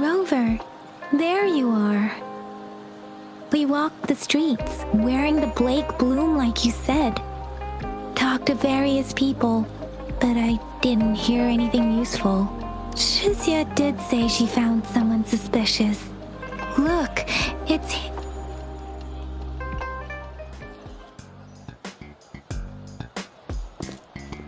Rover, there you are. We walked the streets, wearing the Blake bloom like you said. Talked to various people, but I didn't hear anything useful. Shizia did say she found someone suspicious. Look, it's...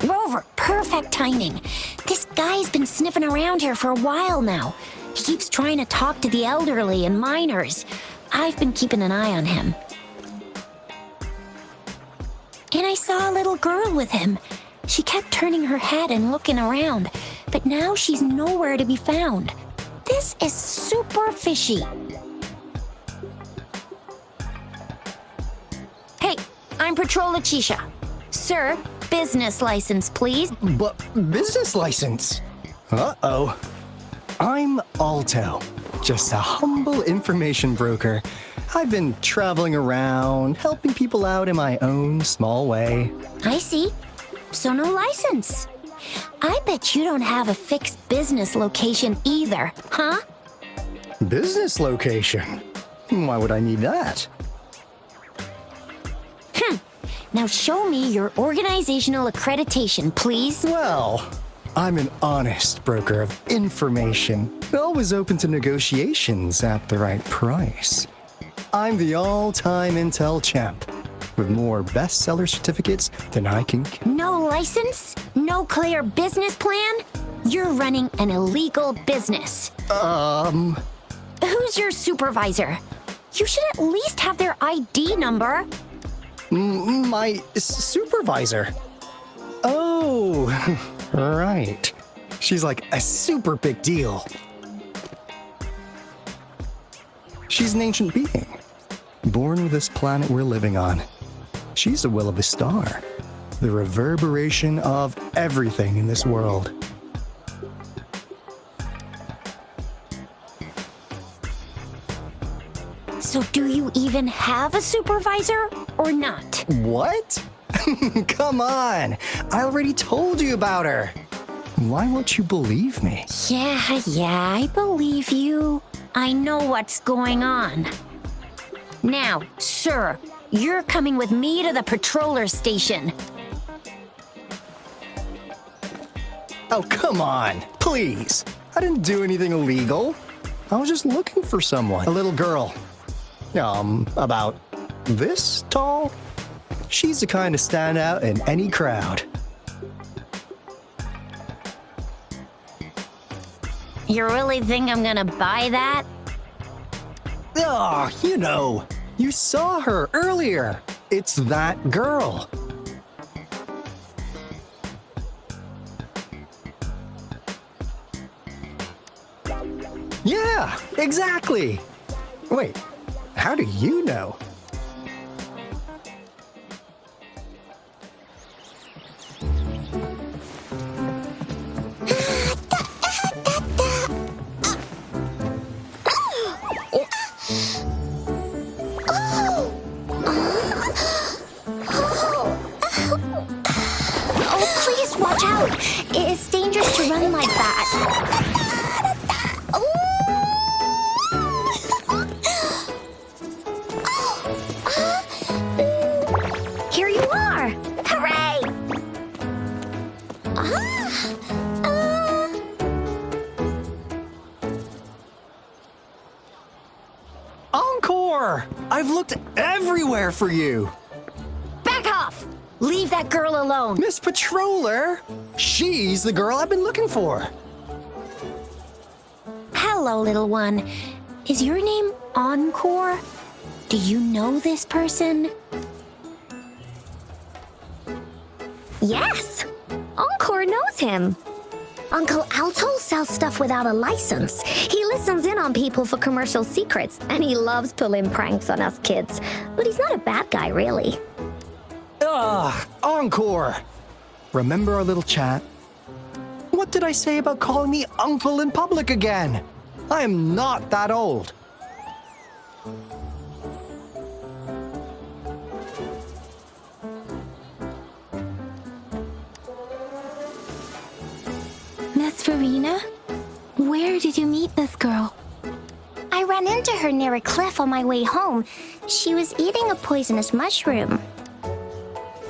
Rover, perfect timing. This guy's been sniffing around here for a while now. He keeps trying to talk to the elderly and minors. I've been keeping an eye on him. And I saw a little girl with him. She kept turning her head and looking around, but now she's nowhere to be found. This is super fishy. Hey, I'm Patrol Letitia. Sir, business license, please. But business license? Uh-oh. I'm Alto, just a humble information broker. I've been traveling around, helping people out in my own small way. I see. So no license. I bet you don't have a fixed business location either, huh? Business location? Why would I need that? Now show me your organizational accreditation, please. Well, I'm an honest broker of information, always open to negotiations at the right price. I'm the all-time Intel champ, with more bestseller certificates than I can count. No license? No clear business plan? You're running an illegal business. Who's your supervisor? You should at least have their ID number. My supervisor. Oh, right. She's like a super big deal. She's an ancient being, born with this planet we're living on. She's the will of the star, the reverberation of everything in this world. So do you even have a supervisor or not? What? Come on! I already told you about her. Why won't you believe me? Yeah, I believe you. I know what's going on. Now, sir, you're coming with me to the patroller station. Oh, come on, please. I didn't do anything illegal. I was just looking for someone. A little girl. About this tall? She's the kind to stand out in any crowd. You really think I'm gonna buy that? Oh, you saw her earlier. It's that girl. Yeah, exactly. Wait, how do you know? Oh, please watch out. It's dangerous to run like that. Here you are. Hooray! Encore! I've looked everywhere for you. Back off! Leave that girl alone. Miss Patroller! She's the girl I've been looking for. Hello, little one. Is your name Encore? Do you know this person? Yes! Encore knows him. Uncle Alto sells stuff without a license. He listens in on people for commercial secrets, and he loves pulling pranks on us kids. But he's not a bad guy, really. Encore! Remember our little chat? What did I say about calling me uncle in public again? I am not that old. Miss Farina? Where did you meet this girl? ran into her near a cliff on my way home. She was eating a poisonous mushroom.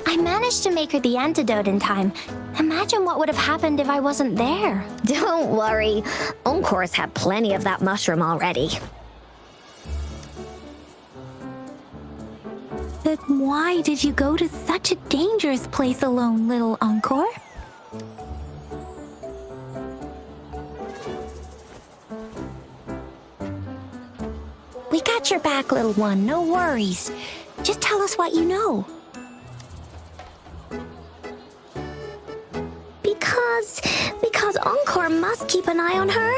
I managed to make her the antidote in time. Imagine what would have happened if I wasn't there. Don't worry. Encore's had plenty of that mushroom already. But why did you go to such a dangerous place alone, little Encore? We got your back, little one. No worries. Just tell us what you know. Because Encore must keep an eye on her.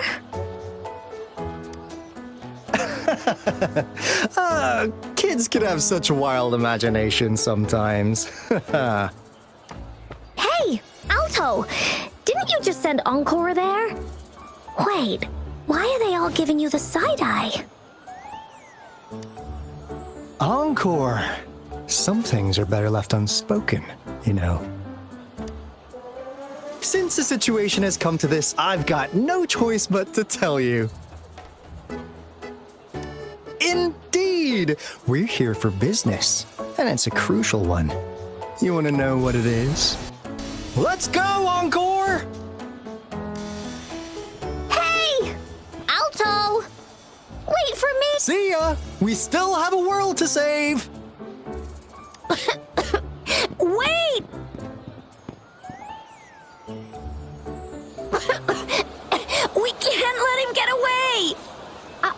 Kids can have such wild imaginations sometimes. Hey, Alto! Didn't you just send Encore there? Wait, why are they all giving you the side eye? Encore! Some things are better left unspoken, you know. Since the situation has come to this, I've got no choice but to tell you. Indeed! We're here for business, and it's a crucial one. You want to know what it is? Let's go, Encore! Hey! Alto! Wait for me! See ya! We still have a world to save! Wait! We can't let him get away!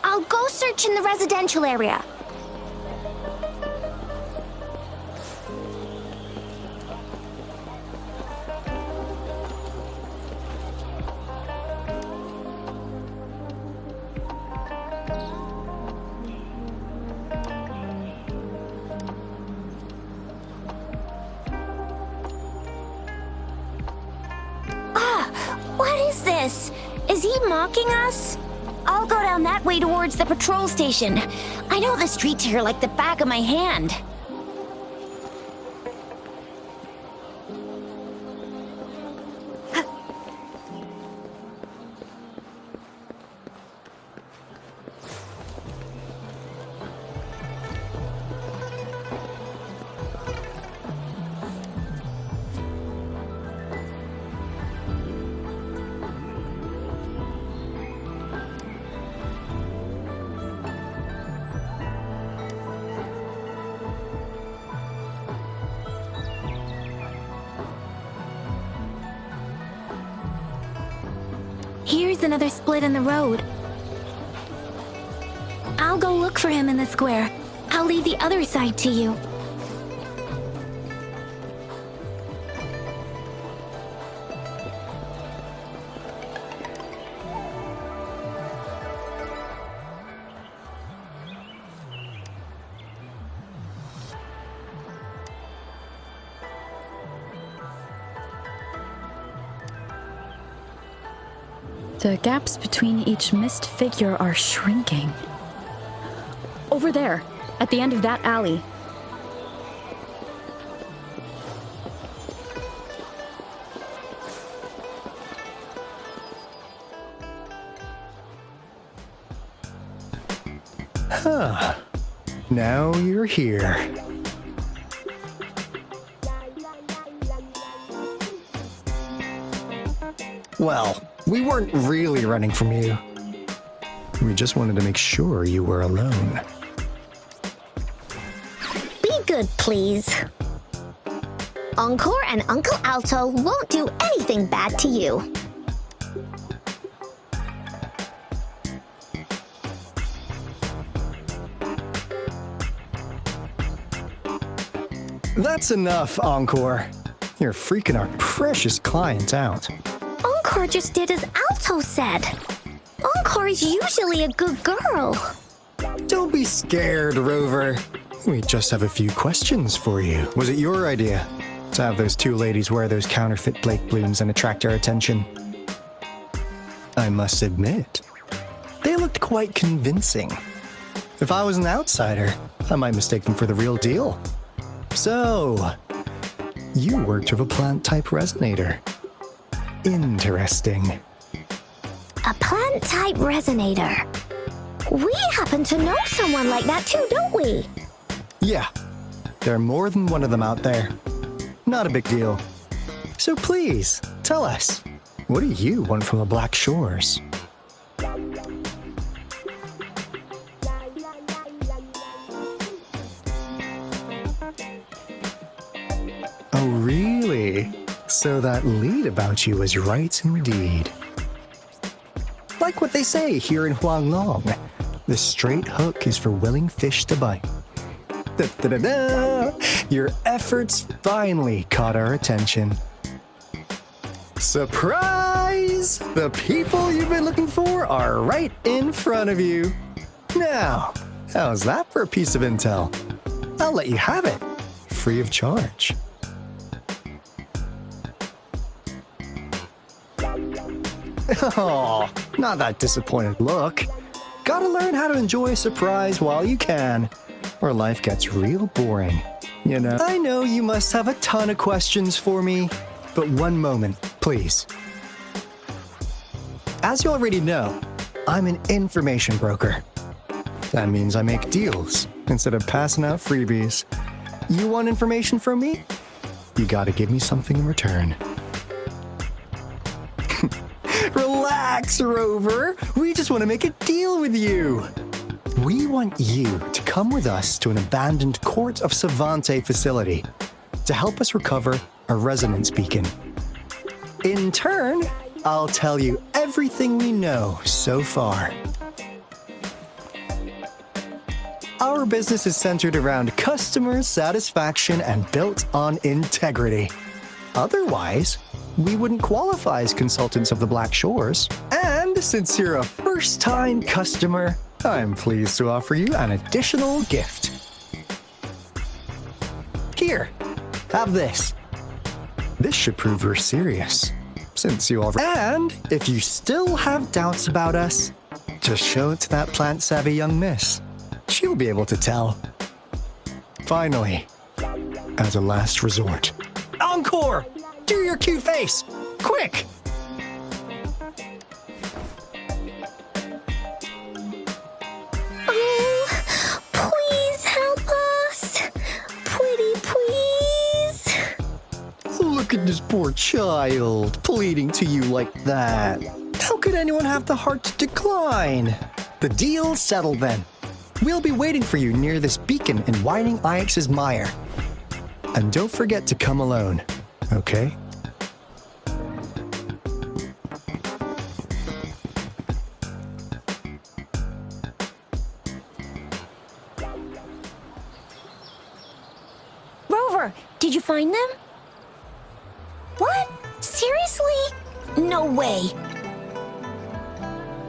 I'll go search in the residential area. What is this? Is he mocking us? I'll go down that way towards the patrol station. I know the streets here like the back of my hand. Here's another split in the road. I'll go look for him in the square. I'll leave the other side to you. The gaps between each mist figure are shrinking. Over there, at the end of that alley. Huh. Now you're here. Well, we weren't really running from you. We just wanted to make sure you were alone. Be good, please. Encore and Uncle Alto won't do anything bad to you. That's enough, Encore. You're freaking our precious client out. Encore just did as Alto said. Encore is usually a good girl. Don't be scared, Rover. We just have a few questions for you. Was it your idea to have those two ladies wear those counterfeit Blake blooms and attract our attention? I must admit, they looked quite convincing. If I was an outsider, I might mistake them for the real deal. So, you worked with a plant-type resonator. Interesting. A plant-type resonator. We happen to know someone like that too, don't we? Yeah, there are more than one of them out there. Not a big deal. So please, tell us, what do you want from the Black Shores? Oh, really? So that lead about you was right indeed. Like what they say here in Huanglong, the straight hook is for willing fish to bite. Da-da-da-da! Your efforts finally caught our attention. Surprise! The people you've been looking for are right in front of you. Now, how's that for a piece of intel? I'll let you have it, free of charge. Oh, not that disappointed look. Gotta learn how to enjoy a surprise while you can, or life gets real boring, you know? I know you must have a ton of questions for me, but one moment, please. As you already know, I'm an information broker. That means I make deals instead of passing out freebies. You want information from me? You gotta give me something in return. Relax, Rover. We just want to make a deal with you. We want you to come with us to an abandoned Court of Savante facility to help us recover a resonance beacon. In turn, I'll tell you everything we know so far. Our business is centered around customer satisfaction and built on integrity. Otherwise, we wouldn't qualify as consultants of the Black Shores. And since you're a first-time customer, I'm pleased to offer you an additional gift. Here, have this. This should prove you're serious, since you already... And if you still have doubts about us, just show it to that plant-savvy young miss. She'll be able to tell. Finally, as a last resort, encore! Do your cute face! Quick! Oh, please help us! Pretty please! Look at this poor child, pleading to you like that. How could anyone have the heart to decline? The deal's settled then. We'll be waiting for you near this beacon in Whining Ix's mire. And don't forget to come alone, okay? Rover, did you find them? What? Seriously? No way.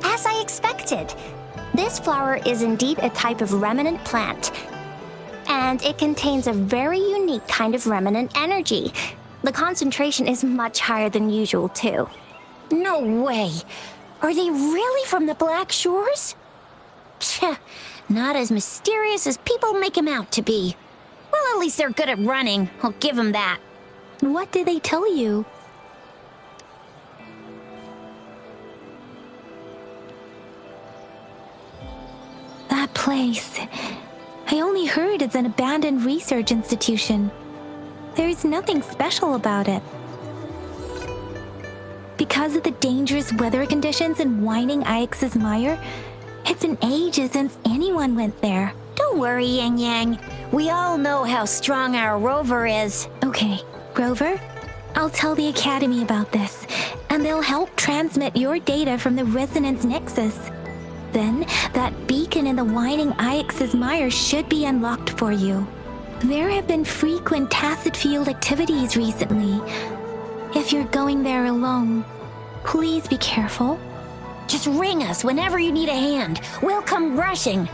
As I expected, this flower is indeed a type of remnant plant. And it contains a very unique kind of remnant energy. The concentration is much higher than usual, too. No way. Are they really from the Black Shores? Pshh, not as mysterious as people make them out to be. Well, at least they're good at running. I'll give them that. What did they tell you? That place. I only heard it's an abandoned research institution. There's nothing special about it. Because of the dangerous weather conditions in Whining Ix's mire, it's been ages since anyone went there. Don't worry, Yang Yang. We all know how strong our Rover is. Okay, Rover, I'll tell the Academy about this, and they'll help transmit your data from the Resonance Nexus. Then, that beacon in the Whining Ix's mire should be unlocked for you. There have been frequent tacit field activities recently. If you're going there alone, please be careful. Just ring us whenever you need a hand. We'll come rushing.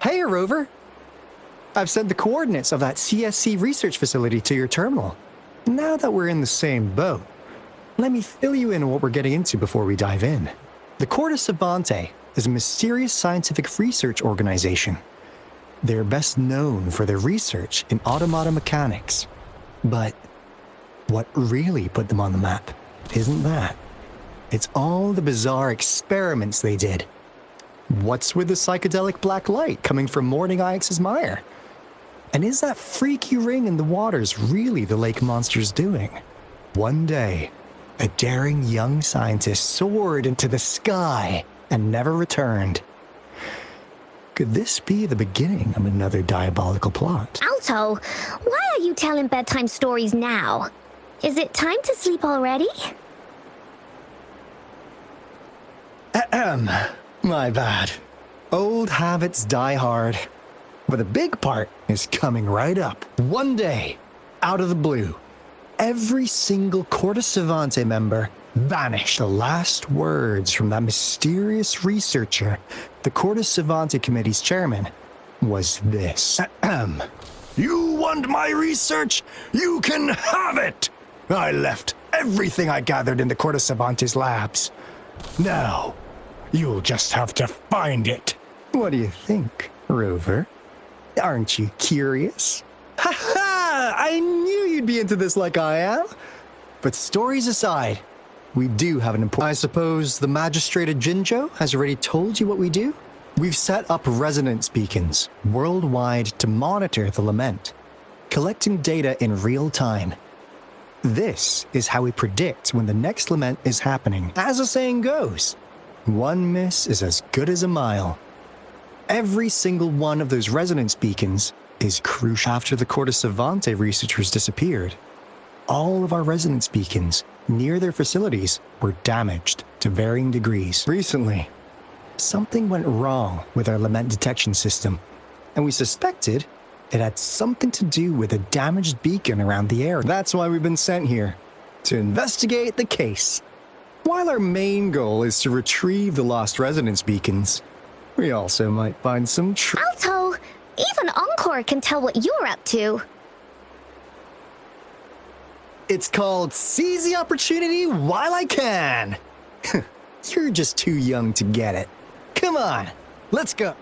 Hey, Rover. I've sent the coordinates of that CSC research facility to your terminal. Now that we're in the same boat, let me fill you in on what we're getting into before we dive in. The Corda Savante is a mysterious scientific research organization. They're best known for their research in automata mechanics. But what really put them on the map isn't that. It's all the bizarre experiments they did. What's with the psychedelic black light coming from Morning Ix's mire? And is that freaky ring in the waters really the lake monster's doing? One day, a daring young scientist soared into the sky and never returned. Could this be the beginning of another diabolical plot? Alto, why are you telling bedtime stories now? Is it time to sleep already? My bad. Old habits die hard. But the big part is coming right up. One day, out of the blue, every single Corda Savante member vanished. The last words from that mysterious researcher, the Corda Savante Committee's chairman, was this. You want my research? You can have it! I left everything I gathered in the Corda Savante's labs. Now, you'll just have to find it. What do you think, Rover? Aren't you curious? Ha ha! I knew you'd be into this like I am. But stories aside, we do have an important... I suppose the Magistrate of Jinjo has already told you what we do? We've set up resonance beacons worldwide to monitor the lament, collecting data in real time. This is how we predict when the next lament is happening. As the saying goes, one miss is as good as a mile. Every single one of those resonance beacons is crucial. After the Corda Savante researchers disappeared, all of our resonance beacons near their facilities were damaged to varying degrees. Recently, something went wrong with our lament detection system, and we suspected it had something to do with a damaged beacon around the area. That's why we've been sent here, to investigate the case. While our main goal is to retrieve the lost resonance beacons, we also might find some Alto, even Encore can tell what you're up to. It's called Seize the Opportunity While I Can. You're just too young to get it. Come on, let's go.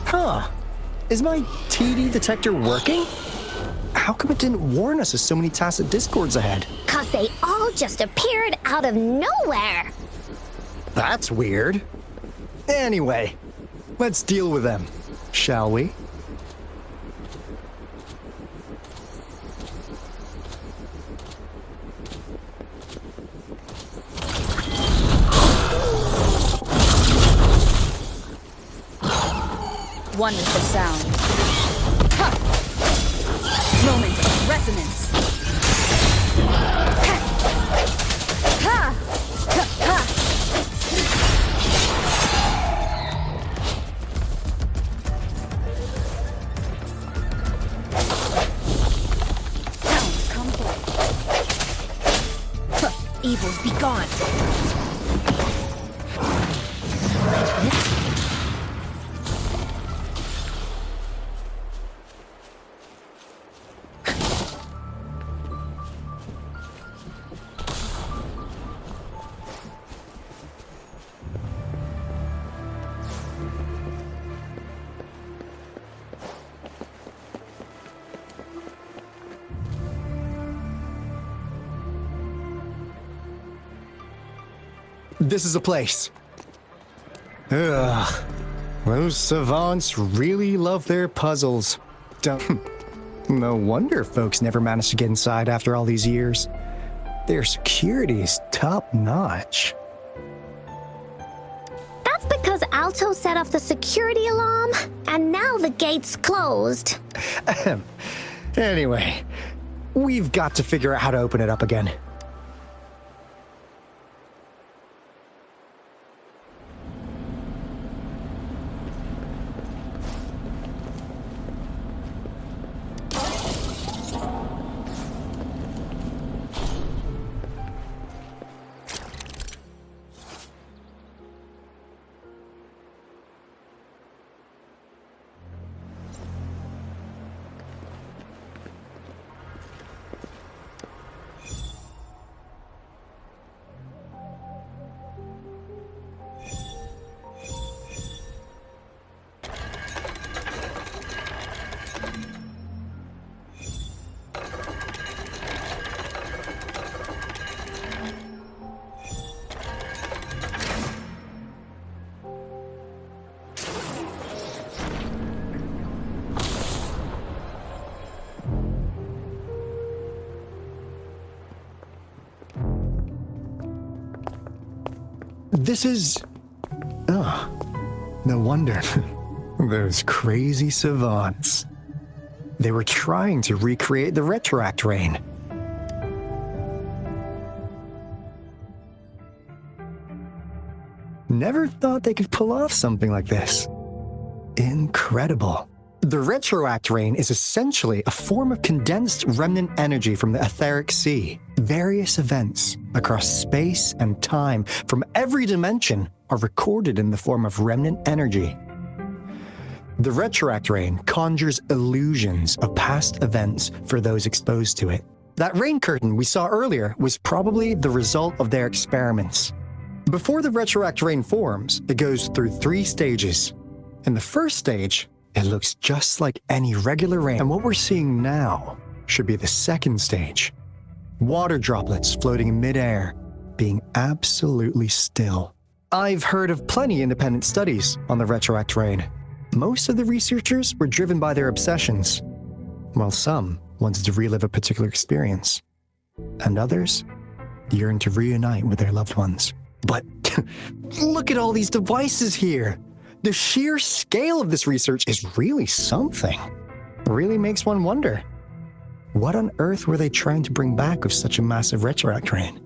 Huh. Is my TD detector working? How come it didn't warn us of so many tacit discords ahead? 'Cause they all just appeared out of nowhere. That's weird. Anyway, let's deal with them, shall we? One with the sound. Ha! Moment of resonance. Ha! Ha! Ha! Sound complete. Huh. Evils be gone. Like this? This is a place. Ugh. Those savants really love their puzzles. No wonder folks never managed to get inside after all these years. their security is top-notch. That's because Alto set off the security alarm, and now the gate's closed. Anyway, we've got to figure out how to open it up again. This is... no wonder. Those crazy savants. They were trying to recreate the retroact rain. Never thought they could pull off something like this. Incredible. The retroact rain is essentially a form of condensed remnant energy from the etheric sea. Various events across space and time from every dimension are recorded in the form of remnant energy. The retroact rain conjures illusions of past events for those exposed to it. That rain curtain we saw earlier was probably the result of their experiments. Before the retroact rain forms, it goes through 3 stages. In the first stage, it looks just like any regular rain, and what we're seeing now should be the second stage. Water droplets floating in midair, being absolutely still. I've heard of plenty independent studies on the retroact rain. Most of the researchers were driven by their obsessions, while some wanted to relive a particular experience, and others yearned to reunite with their loved ones. But look at all these devices here! The sheer scale of this research is really something. It really makes one wonder, what on earth were they trying to bring back with such a massive retroact rain?